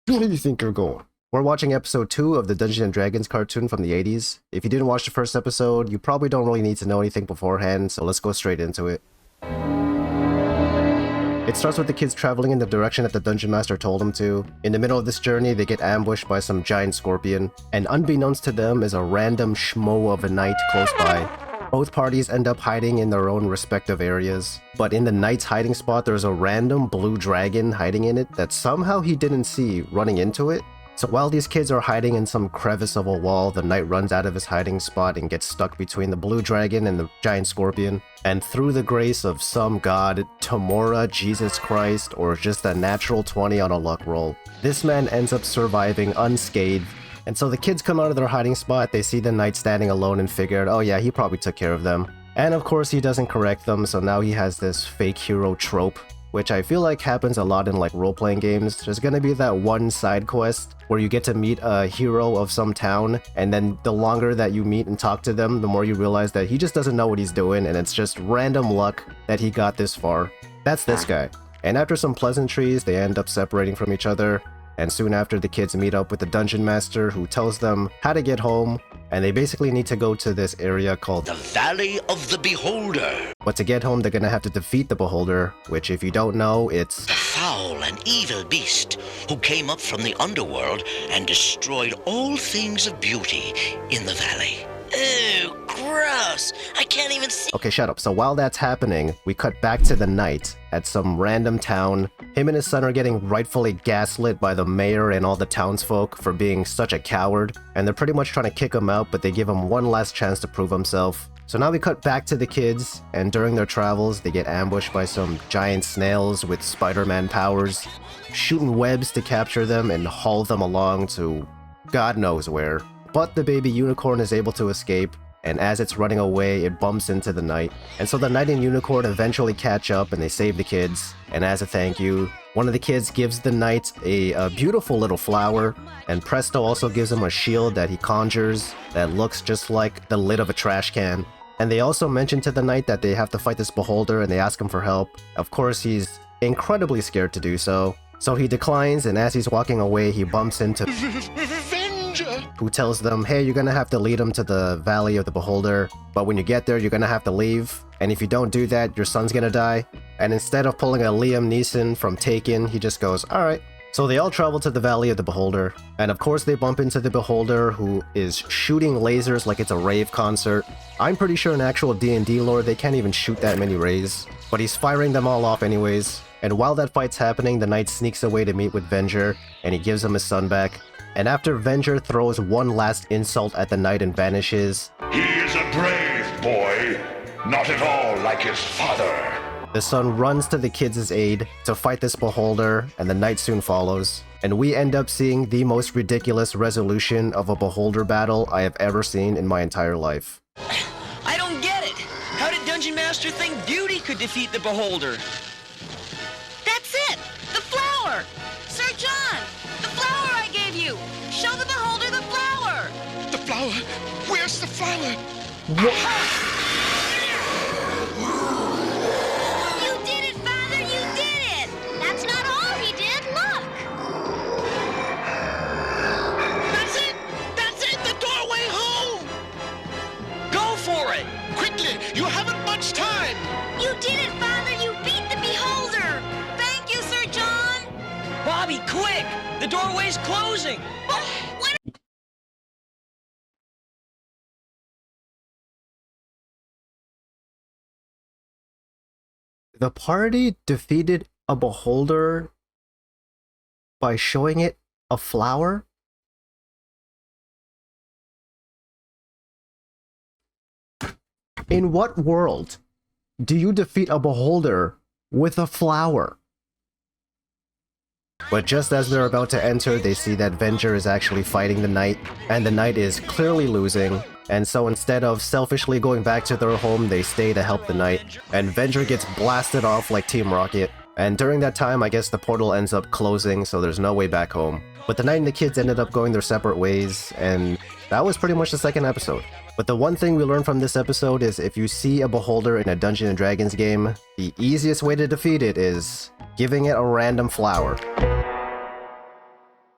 Where do you think you're going? We're watching episode 2 of the Dungeons & Dragons cartoon from the 80s. If you didn't watch the first episode, you probably don't really need to know anything beforehand, so let's go straight into it. It starts with the kids traveling in the direction that the Dungeon Master told them to. In the middle of this journey, they get ambushed by some giant scorpion, and unbeknownst to them is a random schmo of a knight close by. Both parties end up hiding in their own respective areas, but in the knight's hiding spot there's a random blue dragon hiding in it that somehow he didn't see running into it. So while these kids are hiding in some crevice of a wall, the knight runs out of his hiding spot and gets stuck between the blue dragon and the giant scorpion. And through the grace of some god, Tamora, Jesus Christ, or just a natural 20 on a luck roll, this man ends up surviving unscathed. And so the kids come out of their hiding spot, they see the knight standing alone and figured, oh yeah, he probably took care of them. And of course he doesn't correct them, so now he has this fake hero trope, which I feel like happens a lot in like role-playing games. There's gonna be that one side quest where you get to meet a hero of some town, and then the longer that you meet and talk to them, the more you realize that he just doesn't know what he's doing, and it's just random luck that he got this far. That's this guy. And after some pleasantries, they end up separating from each other, and soon after the kids meet up with the Dungeon Master who tells them how to get home, and they basically need to go to this area called the Valley of the Beholder. But to get home, they're gonna have to defeat the Beholder, which if you don't know, it's the foul and evil beast who came up from the underworld and destroyed all things of beauty in the valley. Ew, gross. I can't even see. Okay, shut up. So while that's happening, we cut back to the knight at some random town. Him and his son are getting rightfully gaslit by the mayor and all the townsfolk for being such a coward, and they're pretty much trying to kick him out, but they give him one last chance to prove himself. So now we cut back to the kids, and during their travels, they get ambushed by some giant snails with Spider-Man powers, shooting webs to capture them and haul them along to God knows where. But the baby unicorn is able to escape, and as it's running away, it bumps into the knight. And so the knight and unicorn eventually catch up and they save the kids. And as a thank you, one of the kids gives the knight a beautiful little flower, and Presto also gives him a shield that he conjures that looks just like the lid of a trash can. And they also mention to the knight that they have to fight this beholder, and they ask him for help. Of course, he's incredibly scared to do so. So he declines, and as he's walking away, he bumps into who tells them, hey, you're gonna have to lead him to the Valley of the Beholder, but when you get there, you're gonna have to leave, and if you don't do that, your son's gonna die. And instead of pulling a Liam Neeson from Taken, he just goes, alright. So they all travel to the Valley of the Beholder, and of course they bump into the Beholder, who is shooting lasers like it's a rave concert. I'm pretty sure in actual D&D lore they can't even shoot that many rays, but he's firing them all off anyways. And while that fight's happening, the knight sneaks away to meet with Venger, and he gives him his son back. And after Venger throws one last insult at the knight and vanishes, he is a brave boy, not at all like his father. The son runs to the kids' aid to fight this beholder, and the knight soon follows. And we end up seeing the most ridiculous resolution of a beholder battle I have ever seen in my entire life. I don't get it! How did Dungeon Master think beauty could defeat the beholder? That's it! The flower! Sir John! The flower I gave you! Show the beholder the flower! The flower? Where's the flower? What? You did it, Father! You did it! That's not all he did! Look! That's it! That's it! The doorway home! Go for it! Quickly! You haven't much time! You did it, Father! You beat the beholder! Thank you, Sir John! Bobby, quick! The doorway's closing! But when... The party defeated a beholder by showing it a flower? In what world do you defeat a beholder with a flower? But just as they're about to enter, they see that Venger is actually fighting the knight, and the knight is clearly losing. And so instead of selfishly going back to their home, they stay to help the knight. And Venger gets blasted off like Team Rocket. And during that time, I guess the portal ends up closing, so there's no way back home. But the knight and the kids ended up going their separate ways, and that was pretty much the second episode. But the one thing we learned from this episode is if you see a beholder in a Dungeons & Dragons game, the easiest way to defeat it is giving it a random flower.